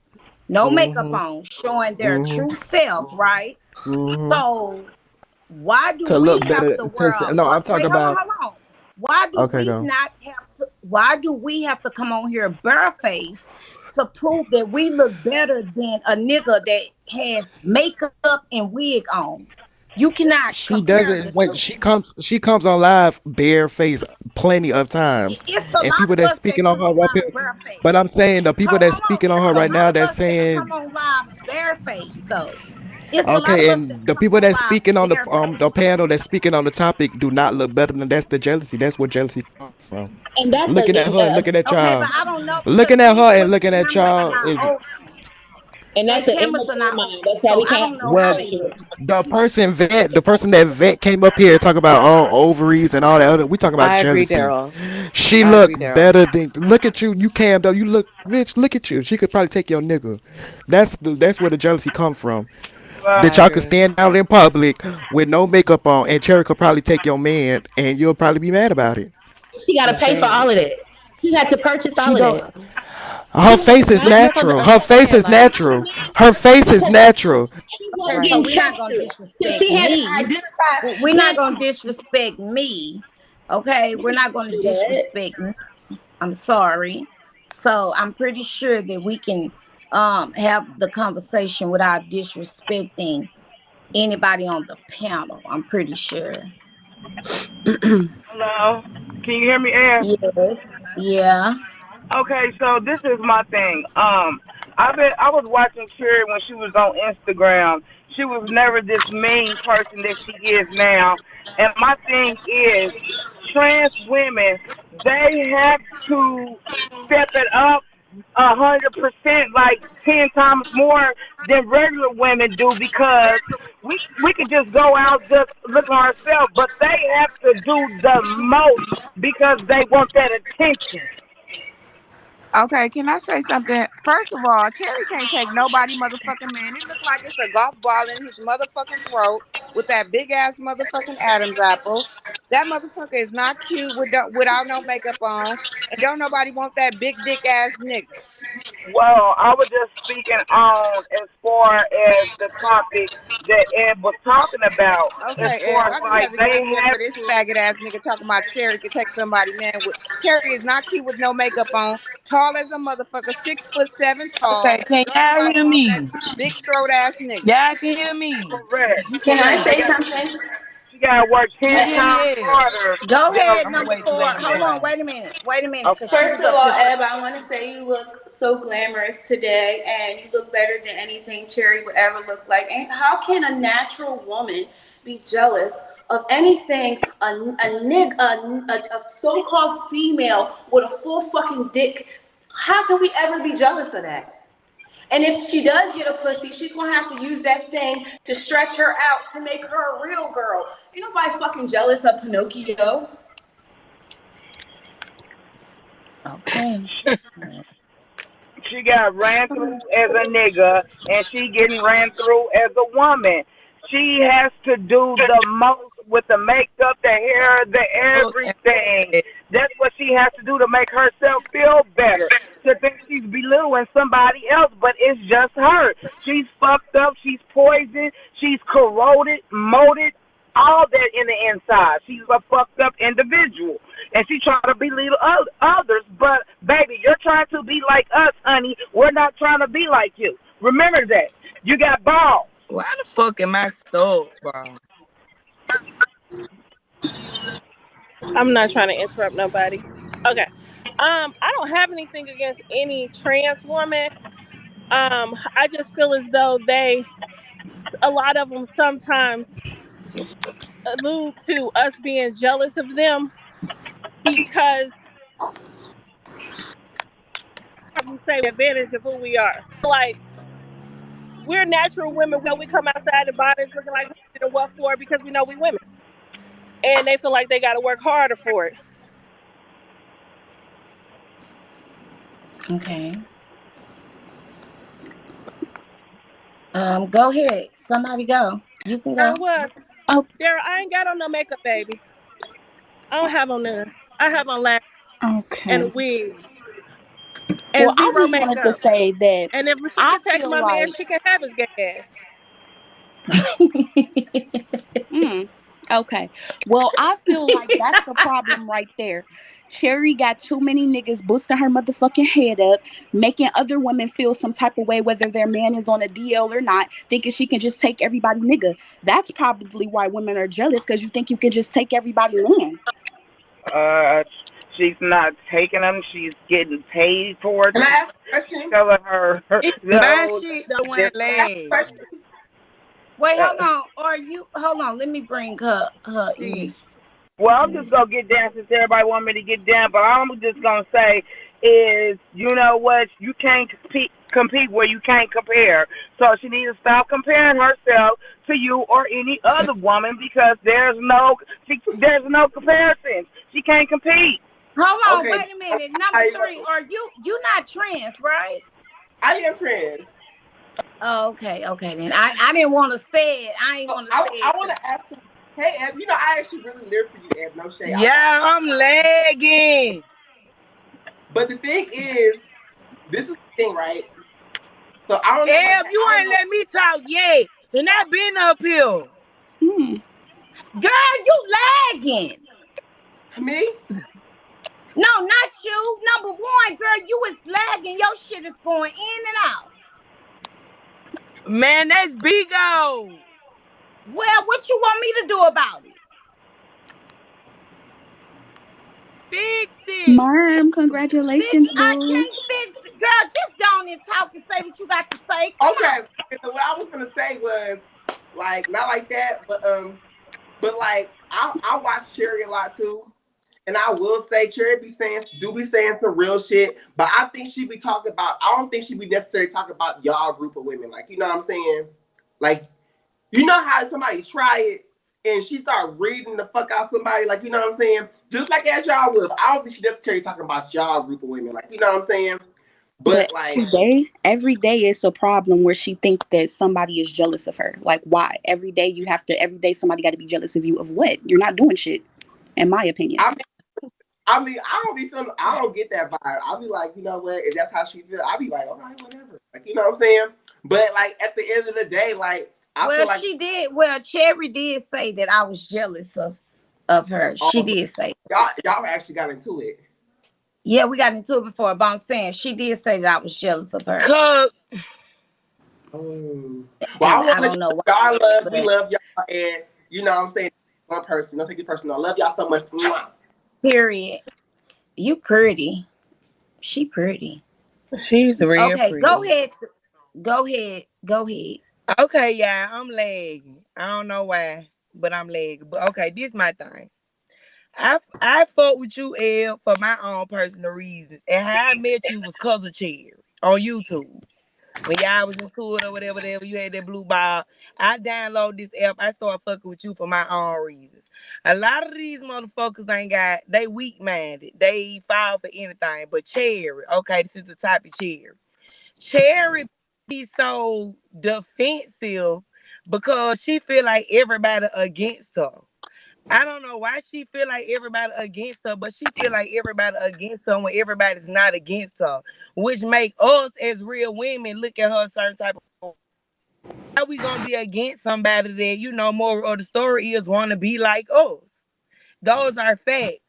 [SPEAKER 1] No makeup
[SPEAKER 15] Mhm.
[SPEAKER 1] on, showing their
[SPEAKER 15] Mhm.
[SPEAKER 1] true self, right?
[SPEAKER 15] Mhm.
[SPEAKER 1] So why do
[SPEAKER 15] To
[SPEAKER 1] we
[SPEAKER 15] look
[SPEAKER 1] have
[SPEAKER 15] better.
[SPEAKER 1] to wear a
[SPEAKER 15] No, I'm talking
[SPEAKER 1] wait, hold on,
[SPEAKER 15] about.
[SPEAKER 1] hold on. Why do
[SPEAKER 15] Okay,
[SPEAKER 1] we
[SPEAKER 15] go.
[SPEAKER 1] not have to why do we have to come on here barefaced to prove that we look better than a nigga that has makeup and wig on? You cannot
[SPEAKER 15] She
[SPEAKER 1] compare the
[SPEAKER 15] doesn't when
[SPEAKER 1] two.
[SPEAKER 15] she comes on live barefaced plenty of times,
[SPEAKER 1] It's a
[SPEAKER 15] and
[SPEAKER 1] lot
[SPEAKER 15] people
[SPEAKER 1] of
[SPEAKER 15] that's
[SPEAKER 1] us that
[SPEAKER 15] speaking on
[SPEAKER 1] come
[SPEAKER 15] her
[SPEAKER 1] on
[SPEAKER 15] right
[SPEAKER 1] live
[SPEAKER 15] here.
[SPEAKER 1] barefaced.
[SPEAKER 15] But I'm saying the people that's
[SPEAKER 1] Hold on.
[SPEAKER 15] speaking on
[SPEAKER 1] It's
[SPEAKER 15] her
[SPEAKER 1] a
[SPEAKER 15] right now,
[SPEAKER 1] lot of
[SPEAKER 15] that's
[SPEAKER 1] us that come
[SPEAKER 15] saying
[SPEAKER 1] on live barefaced though. It's a lot of
[SPEAKER 15] okay,
[SPEAKER 1] us that
[SPEAKER 15] and the
[SPEAKER 1] come
[SPEAKER 15] people
[SPEAKER 1] on
[SPEAKER 15] that's
[SPEAKER 1] live
[SPEAKER 15] speaking on the
[SPEAKER 1] barefaced.
[SPEAKER 15] panel that's speaking on the topic do not look better than that's the jealousy. That's where jealousy comes from.
[SPEAKER 13] And that's
[SPEAKER 15] Looking at her and looking at
[SPEAKER 1] Okay, but
[SPEAKER 15] y'all,
[SPEAKER 1] I don't know because
[SPEAKER 15] looking at
[SPEAKER 1] these
[SPEAKER 15] her and
[SPEAKER 1] women,
[SPEAKER 15] looking at
[SPEAKER 1] remember, are
[SPEAKER 15] y'all
[SPEAKER 1] not
[SPEAKER 15] is
[SPEAKER 1] open.
[SPEAKER 13] And
[SPEAKER 1] They
[SPEAKER 13] that's an
[SPEAKER 1] cameras are
[SPEAKER 13] immature
[SPEAKER 1] not
[SPEAKER 13] mind.
[SPEAKER 1] on,
[SPEAKER 13] That's why
[SPEAKER 1] so
[SPEAKER 13] we
[SPEAKER 1] I
[SPEAKER 13] can't
[SPEAKER 1] don't know how
[SPEAKER 15] Well,
[SPEAKER 1] they
[SPEAKER 13] appreciate
[SPEAKER 1] look.
[SPEAKER 13] it.
[SPEAKER 15] the person that vet came up here talking about ovaries and all that other. We talking about
[SPEAKER 14] I agree,
[SPEAKER 15] jealousy.
[SPEAKER 14] Daryl.
[SPEAKER 15] She
[SPEAKER 14] I
[SPEAKER 15] look
[SPEAKER 14] agree, Daryl.
[SPEAKER 15] better than. Look at you. You cammed up. You look rich. Look at you. She could probably take your nigga. That's where the jealousy come from. That
[SPEAKER 14] I
[SPEAKER 15] y'all could
[SPEAKER 14] agree.
[SPEAKER 15] stand out in public with no makeup on, and Cherry could probably take your man, and you'll probably be mad about it.
[SPEAKER 13] She got to
[SPEAKER 14] I'm
[SPEAKER 13] pay for all
[SPEAKER 14] saying.
[SPEAKER 13] of that. She had to purchase
[SPEAKER 15] She
[SPEAKER 13] all of that.
[SPEAKER 15] don't. Her face is
[SPEAKER 13] Not
[SPEAKER 14] You have to
[SPEAKER 15] natural. Her face
[SPEAKER 14] understand,
[SPEAKER 15] is
[SPEAKER 14] like,
[SPEAKER 15] natural. Her face is
[SPEAKER 13] because
[SPEAKER 15] natural.
[SPEAKER 13] she wasn't
[SPEAKER 1] Okay, so
[SPEAKER 13] getting
[SPEAKER 14] right.
[SPEAKER 1] we're not gonna
[SPEAKER 13] tested. So
[SPEAKER 1] disrespect
[SPEAKER 13] she had to
[SPEAKER 1] me.
[SPEAKER 13] identify.
[SPEAKER 1] We're not gonna disrespect me. Okay, we're not gonna disrespect me. I'm sorry. So I'm pretty sure that we can have the conversation without disrespecting anybody on the panel. I'm pretty sure.
[SPEAKER 16] Hello. Can you hear me, Air?
[SPEAKER 1] Yes. Yeah.
[SPEAKER 16] Okay, so this is my thing. I was watching Cherry when she was on Instagram. She was never this mean person that she is now. And my thing is, trans women, they have to step it up 100%, like 10 times more than regular women do, because we could just go out just look on ourselves, but they have to do the most because they want that attention.
[SPEAKER 8] Okay, can I say something? First of all, Terry can't take nobody motherfucking man. It look like it's a golf ball in his motherfucking throat with that big ass motherfucking Adam's apple. That motherfucker is not cute without no makeup on, and don't nobody want that big dick ass nigga.
[SPEAKER 16] Well, I was just speaking on as far as the topic that Ed was talking about, as
[SPEAKER 8] Okay,
[SPEAKER 16] far
[SPEAKER 8] Eb,
[SPEAKER 16] as
[SPEAKER 8] I just
[SPEAKER 16] like
[SPEAKER 8] had to
[SPEAKER 16] they
[SPEAKER 8] get there
[SPEAKER 16] have
[SPEAKER 8] for this
[SPEAKER 16] to.
[SPEAKER 8] faggot ass nigga talking about Terry can take somebody man with Terry is not cute with no makeup on, tall as a motherfucker, 6'7" tall.
[SPEAKER 16] Okay, can
[SPEAKER 8] Don't
[SPEAKER 16] y'all
[SPEAKER 8] nobody
[SPEAKER 16] hear
[SPEAKER 8] want that
[SPEAKER 16] me?
[SPEAKER 8] big throat ass nigga.
[SPEAKER 16] Y'all can hear me.
[SPEAKER 8] Correct.
[SPEAKER 13] Can I
[SPEAKER 16] She
[SPEAKER 13] say
[SPEAKER 16] got
[SPEAKER 13] something?
[SPEAKER 16] she got to work
[SPEAKER 8] Can
[SPEAKER 16] ten
[SPEAKER 8] you hear me,
[SPEAKER 16] times
[SPEAKER 8] Ed?
[SPEAKER 16] harder
[SPEAKER 1] Go
[SPEAKER 16] than
[SPEAKER 1] ahead,
[SPEAKER 16] a. I'm gonna
[SPEAKER 1] number
[SPEAKER 16] wait till they
[SPEAKER 1] four.
[SPEAKER 16] get
[SPEAKER 1] Hold on,
[SPEAKER 16] quiet.
[SPEAKER 1] wait a minute. Wait a minute, because she
[SPEAKER 16] Okay.
[SPEAKER 1] was
[SPEAKER 10] First of
[SPEAKER 1] up
[SPEAKER 10] all,
[SPEAKER 1] here.
[SPEAKER 10] Eb, I want to say you look so glamorous today, and you look better than anything Cherry would ever look like. And how can a natural woman be jealous of anything a so-called female with a full fucking dick? How can we ever be jealous of that? And if she does get a pussy, she's gonna have to use that thing to stretch her out to make her a real girl. Ain't nobody fucking jealous of Pinocchio.
[SPEAKER 1] Okay.
[SPEAKER 16] She got ran through as a nigga, and she getting ran through as a woman. She has to do the most with the makeup, the hair, the
[SPEAKER 8] Look,
[SPEAKER 16] everything.
[SPEAKER 8] Ed,
[SPEAKER 16] That's what she has to do to make herself feel better. To think she's belittling somebody else, but it's just her. She's fucked up. She's poisoned. She's corroded, molded, all that in the inside. She's a fucked up individual, and she trying to belittle others. But baby, you're trying to be like us, honey. We're not trying to be like you. Remember that. You got balls.
[SPEAKER 8] why the fuck am I stuck, bro?
[SPEAKER 17] I'm not trying to interrupt nobody. Okay. I don't have anything against any trans woman. I just feel as though a lot of them sometimes allude to us being jealous of them because we say advantage of who we are. Like, we're natural women. We know we come outside the bodies looking like we did what for because we know we women. And they feel like they got to work harder for it.
[SPEAKER 1] Okay. Go ahead. Somebody go. You can
[SPEAKER 17] I
[SPEAKER 1] go.
[SPEAKER 17] was.
[SPEAKER 10] Oh,
[SPEAKER 17] There, I ain't got on no makeup, baby. I don't have on none. I have on lashes and a
[SPEAKER 10] okay.
[SPEAKER 17] wig
[SPEAKER 10] Well,
[SPEAKER 17] and
[SPEAKER 10] I
[SPEAKER 17] zero
[SPEAKER 10] just wanted to
[SPEAKER 17] makeup.
[SPEAKER 10] say that
[SPEAKER 17] And if she
[SPEAKER 10] I
[SPEAKER 17] can take
[SPEAKER 10] feel
[SPEAKER 17] my man,
[SPEAKER 10] like,
[SPEAKER 17] she can have his gay ass.
[SPEAKER 10] mm, okay. Well, I feel like that's the problem right there. Cherry got too many niggas boosting her motherfucking head up, making other women feel some type of way, whether their man is on a DL or not, thinking she can just take everybody nigga. That's probably why women are jealous because you think you can just take everybody man.
[SPEAKER 16] Uh, she's not taking them. She's getting paid for it.
[SPEAKER 8] Can I
[SPEAKER 16] She's
[SPEAKER 8] ask a question?
[SPEAKER 16] telling her
[SPEAKER 8] It's
[SPEAKER 16] the
[SPEAKER 8] my
[SPEAKER 16] whole
[SPEAKER 8] shit though, when
[SPEAKER 16] this.
[SPEAKER 8] last question.
[SPEAKER 1] Wait, hold
[SPEAKER 16] Uh,
[SPEAKER 1] on. Are you hold on? Let me bring her
[SPEAKER 8] Shit.
[SPEAKER 1] in.
[SPEAKER 16] well, I'm just
[SPEAKER 1] Yes.
[SPEAKER 16] gonna get down since everybody want me to get down, but I'm just gonna say is, you know what, you can't compete where you can't compare. So she needs to stop comparing herself to you or any other woman because there's no comparison. She can't compete.
[SPEAKER 1] Hold on,
[SPEAKER 8] Okay,
[SPEAKER 1] wait a minute. Number
[SPEAKER 8] I,
[SPEAKER 1] three, are you not trans, right?
[SPEAKER 8] I am trans.
[SPEAKER 1] Oh, okay then. I didn't want to say it. I ain't want to say
[SPEAKER 8] I
[SPEAKER 1] it.
[SPEAKER 8] want to ask you, hey, Eb, you know, I actually really live for you, Eb. No shade. I like,
[SPEAKER 16] Yeah, I'm lagging.
[SPEAKER 8] but the thing is, this is the thing, right? So I don't know what,
[SPEAKER 16] Eb, you
[SPEAKER 8] I don't
[SPEAKER 16] ain't
[SPEAKER 8] know
[SPEAKER 16] let me talk yet. And I been up here.
[SPEAKER 11] Hmm.
[SPEAKER 1] Girl, you lagging.
[SPEAKER 8] me.
[SPEAKER 1] No, not you. Number one, girl, you is lagging. Your shit is going in and out.
[SPEAKER 16] Man, that's Bigo.
[SPEAKER 1] Well, what you want me to do about it?
[SPEAKER 16] Fix it.
[SPEAKER 11] Mom,
[SPEAKER 1] Bitch,
[SPEAKER 11] congratulations,
[SPEAKER 1] I
[SPEAKER 11] boo.
[SPEAKER 1] can't fix it. Girl, just go on and talk and say what you got to say. Come
[SPEAKER 8] Okay,
[SPEAKER 1] on.
[SPEAKER 8] so what I was gonna say was like not like that, but like I watch Cherry a lot too. And I will say Cherry be saying some real shit, but I think she be talking about I don't think she be necessarily talking about y'all group of women. Like, you know what I'm saying? Like, you know how somebody try it and she start reading the fuck out somebody, like, you know what I'm saying? Just like as y'all would. I don't think she necessarily talking about y'all group of women, like, you know what I'm saying?
[SPEAKER 11] But
[SPEAKER 8] But like
[SPEAKER 11] every day it's a problem where she think that somebody is jealous of her. Like, why? Every day somebody got to be jealous of you of what? You're not doing shit, in my opinion.
[SPEAKER 8] I I mean, I don't be feeling, I don't get that vibe. I'll be like, you know what? If that's how she feel, I'll be like, okay, whatever. Like, you know what I'm saying? But like at the end of the day, like I feel
[SPEAKER 1] Well,
[SPEAKER 8] like,
[SPEAKER 1] she did. Well, Cherry did say that I was jealous of her.
[SPEAKER 8] oh,
[SPEAKER 1] She
[SPEAKER 8] so
[SPEAKER 1] did say.
[SPEAKER 8] y'all actually got into it.
[SPEAKER 1] Yeah, we got into it before, but I'm saying she did say that I was jealous of her.
[SPEAKER 16] Cause
[SPEAKER 8] Oh. Well, I
[SPEAKER 1] And
[SPEAKER 8] want
[SPEAKER 1] I
[SPEAKER 8] to let
[SPEAKER 1] don't
[SPEAKER 8] you
[SPEAKER 1] know why,
[SPEAKER 8] know y'all love, we
[SPEAKER 1] but
[SPEAKER 8] love y'all, and you know what I'm saying, one person. Don't take it personal. I love y'all so much. Mwah.
[SPEAKER 1] period. You pretty. She pretty.
[SPEAKER 16] she's real
[SPEAKER 1] Okay, go
[SPEAKER 16] pretty.
[SPEAKER 1] ahead. Go ahead. Go ahead.
[SPEAKER 16] Okay, yeah, I'm lagging. I don't know why, but I'm lagging. But okay, this my thing. I fought with you, L, for my own personal reasons. And how I met you was cause of Cherry on YouTube. When y'all was into it or whatever, you had that blue ball. I download this app. I started fucking with you for my own reasons. A lot of these motherfuckers ain't they weak minded. They fall for anything. But Cherry, okay, this is the type of Cherry. Cherry be so defensive because she feel like everybody against her. I don't know why she feel like everybody against her, but she feel like everybody against her when everybody's not against her, which make us as real women look at her a certain type of. How we gonna be against somebody that more of the story is want to be like us? Those are facts.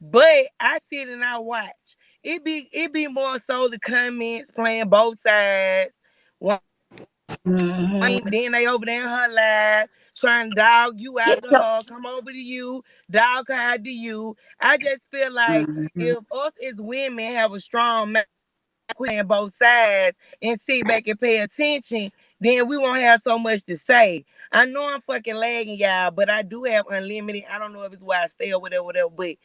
[SPEAKER 16] But I sit and I watch. It be more so the comments playing both sides.
[SPEAKER 1] Mm-hmm.
[SPEAKER 16] Then they over there in her life trying to dog you
[SPEAKER 1] Get
[SPEAKER 16] out to
[SPEAKER 1] your.
[SPEAKER 16] her, come over to you, dog her out to you. I just feel like
[SPEAKER 1] Mm-hmm.
[SPEAKER 16] if us as women have a strong mind, quit both sides and sit back and pay attention, then we won't have so much to say. I know I'm fucking lagging y'all, but I do have unlimited. I don't know if it's why I stay or whatever, but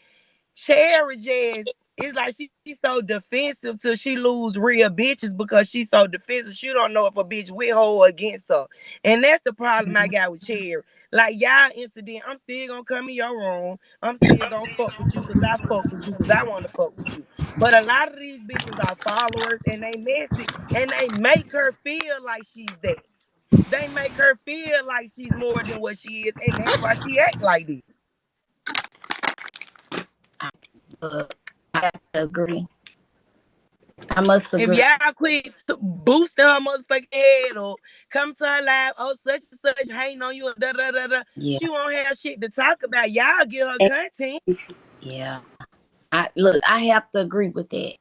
[SPEAKER 16] Cherry just it's like she's so defensive till she lose real bitches because she's so defensive. She don't know if a bitch with her or against her. And that's the problem I got with Cherry. Like y'all incident, I'm still gonna come in your room. I'm still gonna fuck with you because I fuck with you because I want to fuck with you. But a lot of these bitches are followers and they messy and they make her feel like she's that. They make her feel like she's more than what she is, and that's why she act like this.
[SPEAKER 1] Uh, I have to agree. I must
[SPEAKER 16] If
[SPEAKER 1] agree.
[SPEAKER 16] y'all quit boosting her motherfucking head up, come to her live, oh, such and such hating on you, da da da da,
[SPEAKER 1] Yeah.
[SPEAKER 16] she won't have shit to talk about. Y'all give her
[SPEAKER 1] And
[SPEAKER 16] content.
[SPEAKER 1] yeah. I look. I have to agree with that.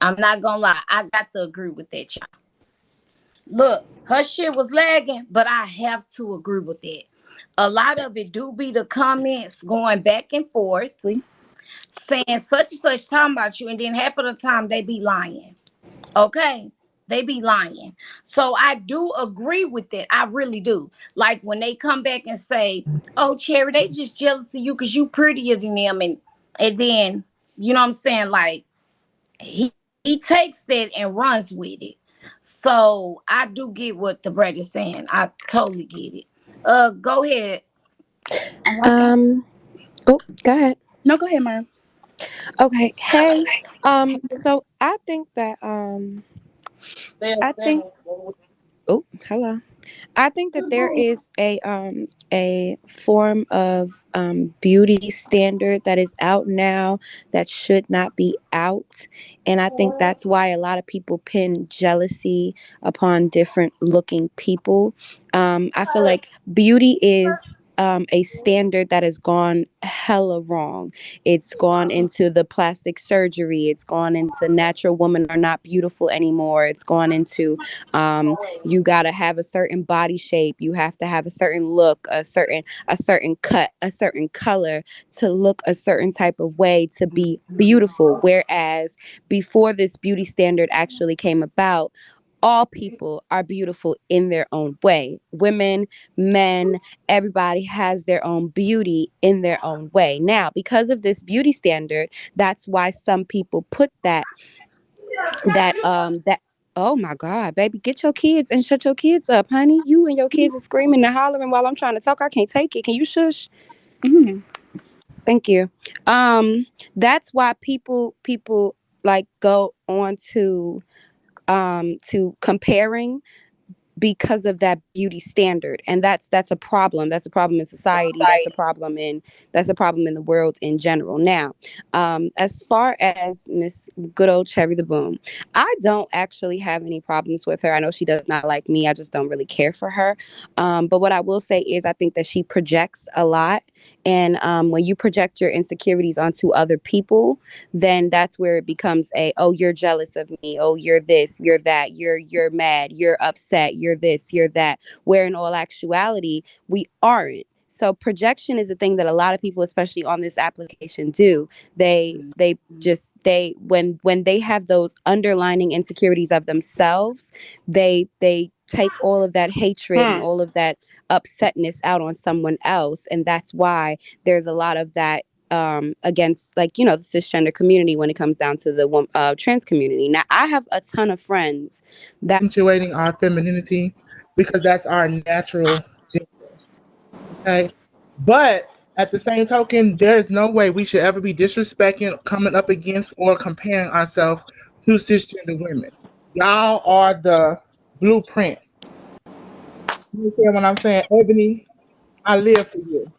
[SPEAKER 1] I'm not gonna lie. I got to agree with that, y'all. Look, her shit was lagging, but I have to agree with that. A lot of it do be the comments going back and forth, saying such and such talking about you, and then half of the time they be lying. Okay? They be lying. So I do agree with it. I really do. Like when they come back and say, oh, Cherry, they just jealous of you because you prettier than them. And then, you know what I'm saying? Like, he takes that and runs with it. So I do get what the brother is saying. I totally get it. Go ahead.
[SPEAKER 18] Um. Oh, go ahead.
[SPEAKER 12] No, go ahead, Myron.
[SPEAKER 18] Okay. Hey. So I think that I think. Oh, hello. I think that there is a form of beauty standard that is out now that should not be out, and I think that's why a lot of people pin jealousy upon different looking people. I feel like beauty is a standard that has gone hella wrong. It's gone into the plastic surgery. It's gone into natural women are not beautiful anymore. It's gone into you got to have a certain body shape, you have to have a certain look, a certain cut, a certain color to look a certain type of way to be beautiful, whereas before this beauty standard actually came about, all people are beautiful in their own way. Women, men, everybody has their own beauty in their own way. Now, because of this beauty standard, that's why some people put that oh my god, baby, get your kids and shut your kids up, honey. You and your kids are screaming and hollering while I'm trying to talk. I can't take it. Can you shush?
[SPEAKER 12] Hmm.
[SPEAKER 18] Thank you. That's why people like go on to comparing because of that beauty standard, and that's a problem. That's a problem in society. That's a problem in the world in general. Now, as far as Miss Good Old Cherry the Boom, I don't actually have any problems with her. I know she does not like me. I just don't really care for her. But what I will say is I think that she projects a lot, and when you project your insecurities onto other people, then that's where it becomes a, oh, you're jealous of me, oh, you're this, you're that, you're mad, you're upset, you're this, you're that, where in all actuality we aren't. So projection is a thing that a lot of people, especially on this application, do. They when they have those underlining insecurities of themselves, they take all of that hatred and all of that upsetness out on someone else, and that's why there's a lot of that against, like, the cisgender community when it comes down to the trans community. Now, I have a ton of friends that
[SPEAKER 19] Accentuating our femininity because that's our natural gender. Okay. But at the same token, there's no way we should ever be disrespecting, coming up against, or comparing ourselves to cisgender women. Y'all are the blueprint. You understand what I'm saying? Ebony, I live for you.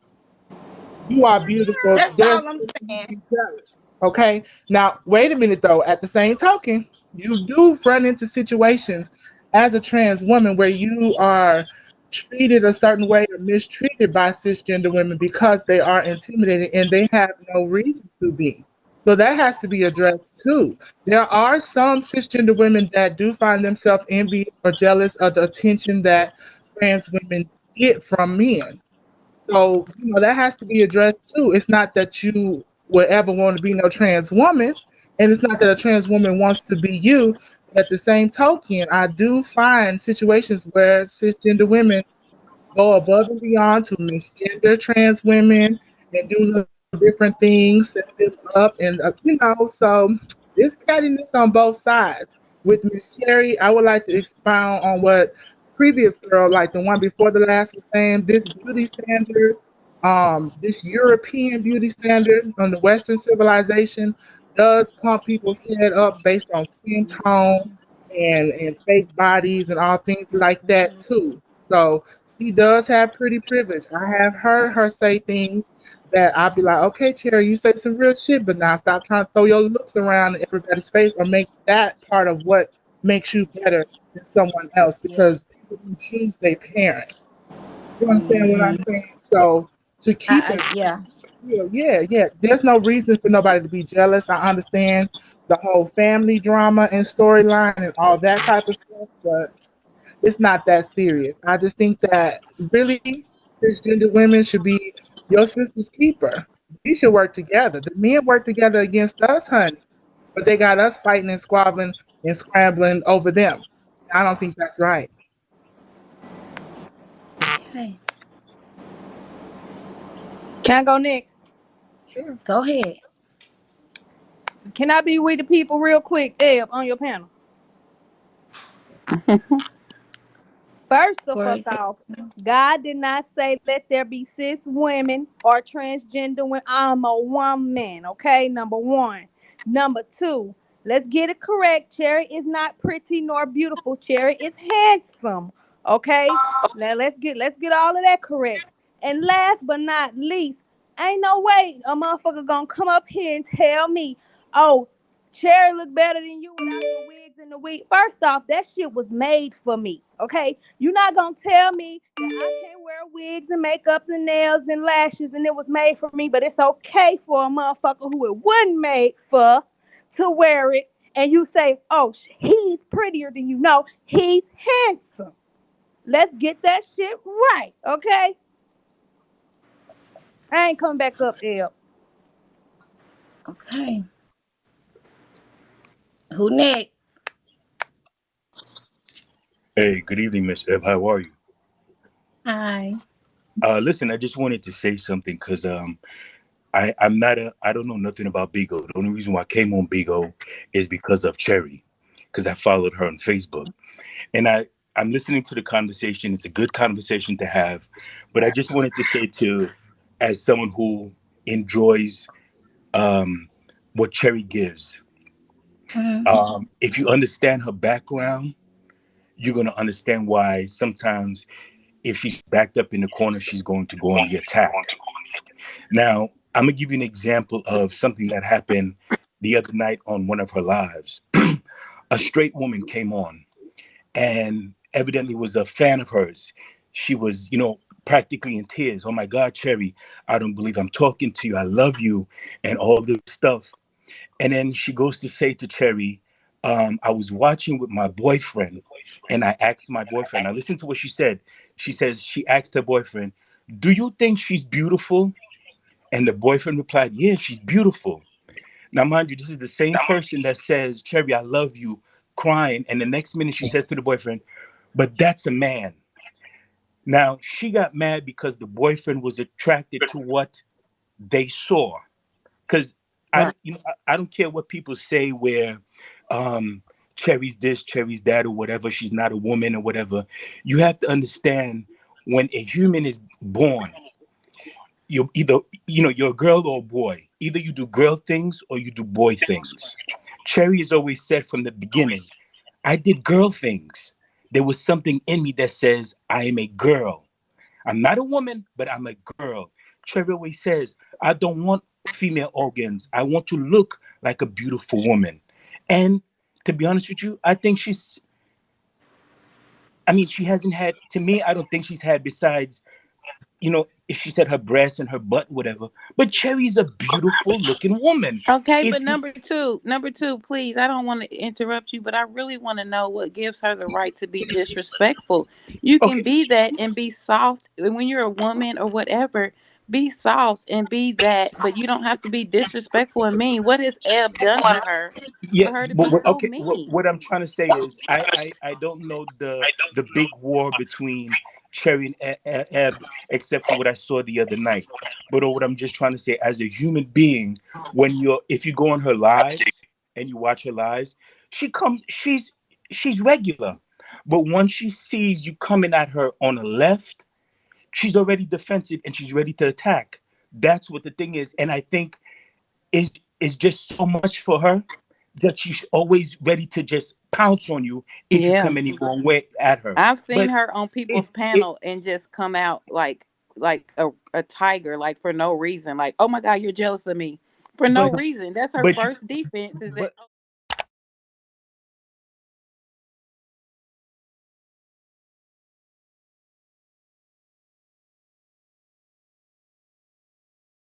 [SPEAKER 19] You are beautiful.
[SPEAKER 1] That's
[SPEAKER 19] There's
[SPEAKER 1] all I'm
[SPEAKER 19] no reason to
[SPEAKER 1] saying.
[SPEAKER 19] be jealous. Okay. Now, wait a minute though. At the same token, you do run into situations as a trans woman where you are treated a certain way or mistreated by cisgender women because they are intimidated and they have no reason to be. So that has to be addressed too. There are some cisgender women that do find themselves envious or jealous of the attention that trans women get from men. So, that has to be addressed too. It's not that you will ever want to be no trans woman, and it's not that a trans woman wants to be you. But at the same token, I do find situations where cisgender women go above and beyond to misgender trans women and do little different things, set them up, and so it's pettiness on both sides. With Miss Sherry, I would like to expound on what the previous girl, like the one before the last, was saying. This beauty standard, this European beauty standard on the Western civilization, does pump people's head up based on skin tone and fake bodies and all things like that too. So she does have pretty privilege. I have heard her say things that I'll be like, okay, Cherry, you say some real shit, but now stop trying to throw your looks around in everybody's face or make that part of what makes you better than someone else because people can choose their parent. You understand what I'm saying? So to keep it
[SPEAKER 1] Yeah.
[SPEAKER 19] real, yeah, yeah. There's no reason for nobody to be jealous. I understand the whole family drama and storyline and all that type of stuff, but it's not that serious. I just think that really cisgender women should be your sister's keeper. We should work together. The men work together against us, honey, but they got us fighting and squabbling and scrambling over them. I don't think that's right.
[SPEAKER 1] Hey,
[SPEAKER 12] Can I go next?
[SPEAKER 19] Sure.
[SPEAKER 1] go ahead.
[SPEAKER 9] Can I be with the people real quick, Eb, on your panel? First the fuck
[SPEAKER 11] Course.
[SPEAKER 9] off, God did not say let there be cis women or transgender women. I'm a woman, okay? Number one. Number two, let's get it correct. Cherry is not pretty nor beautiful. Cherry is handsome, okay? Now let's get all of that correct. And last but not least, ain't no way a motherfucker gonna come up here and tell me, oh, Cherry look better than you without the wigs and the wig. First off, that shit was made for me. Okay, you're not gonna tell me that I can't wear wigs and makeups and nails and lashes and it was made for me, but it's okay for a motherfucker who it wasn't made for to wear it. And you say, oh, he's prettier than you. No, he's handsome. Let's get that shit right. Okay, I ain't coming back up, L.
[SPEAKER 11] Okay. Who next?
[SPEAKER 20] Hey, good evening, Miss Ebb. How are you?
[SPEAKER 11] Hi.
[SPEAKER 20] Listen, I just wanted to say something because I'm not I don't know nothing about Bigo. The only reason why I came on Bigo is because of Cherry, because I followed her on Facebook, and I'm listening to the conversation. It's a good conversation to have, but I just wanted to say as someone who enjoys um, what Cherry gives,
[SPEAKER 11] Hmm.
[SPEAKER 20] if you understand her background, you're gonna understand why sometimes if she's backed up in the corner, she's going to go on the attack. Now, I'm gonna give you an example of something that happened the other night on one of her lives. A straight woman came on and evidently was a fan of hers. She was, practically in tears. Oh my God, Cherry, I don't believe I'm talking to you. I love you, and all this stuff. And then she goes to say to Cherry, I was watching with my boyfriend, and I asked my boyfriend. Now, listen to what she said. She says she asked her boyfriend, do you think she's beautiful? And the boyfriend replied, yeah, she's beautiful. Now, mind you, this is the same person that says, Cherry, I love you, crying. And the next minute she says to the boyfriend, but that's a man. Now, she got mad because the boyfriend was attracted to what they saw. Because
[SPEAKER 11] Right.
[SPEAKER 20] I don't care what people say where um, Cherry's this, Cherry's that, or whatever. She's not a woman or whatever. You have to understand when a human is born, you're either you're a girl or a boy. Either you do girl things or you do boy things. Cherry has always said from the beginning, I did girl things. There was something in me that says I am a girl. I'm not a woman, but I'm a girl. Cherry always says, I don't want female organs. I want to look like a beautiful woman. And to be honest with you, I mean, she hasn't had, to me, I don't think she's had besides, if she said her breasts and her butt, whatever. But Cherry's a beautiful looking woman.
[SPEAKER 5] Okay,
[SPEAKER 20] If
[SPEAKER 5] but number two, please. I don't want to interrupt you, but I really want to know what gives her the right to be disrespectful. You can
[SPEAKER 20] okay,
[SPEAKER 5] be that and be soft and when you're a woman or whatever. Be soft and be that, but you don't have to be disrespectful and mean. What has Eb done to her
[SPEAKER 20] yeah,
[SPEAKER 5] for her to
[SPEAKER 20] but
[SPEAKER 5] be so
[SPEAKER 20] okay.
[SPEAKER 5] mean?
[SPEAKER 20] What I'm trying to say is, I don't know the big war between Cherry and Ebb, except for what I saw the other night. But what I'm just trying to say, as a human being, if you go on her lives and you watch her lives, she's regular. But once she sees you coming at her on the left, she's already defensive and she's ready to attack. That's what the thing is, and I think is just so much for her that she's always ready to just pounce on you if you
[SPEAKER 5] Yeah.
[SPEAKER 20] come any wrong way at her.
[SPEAKER 5] I've seen
[SPEAKER 20] But
[SPEAKER 5] her on people's
[SPEAKER 20] it
[SPEAKER 5] panel and just come out like a tiger, like for no reason. Like, oh my God, you're jealous of me. For no
[SPEAKER 20] but
[SPEAKER 5] reason. That's her
[SPEAKER 20] but you
[SPEAKER 5] first defense is that
[SPEAKER 20] but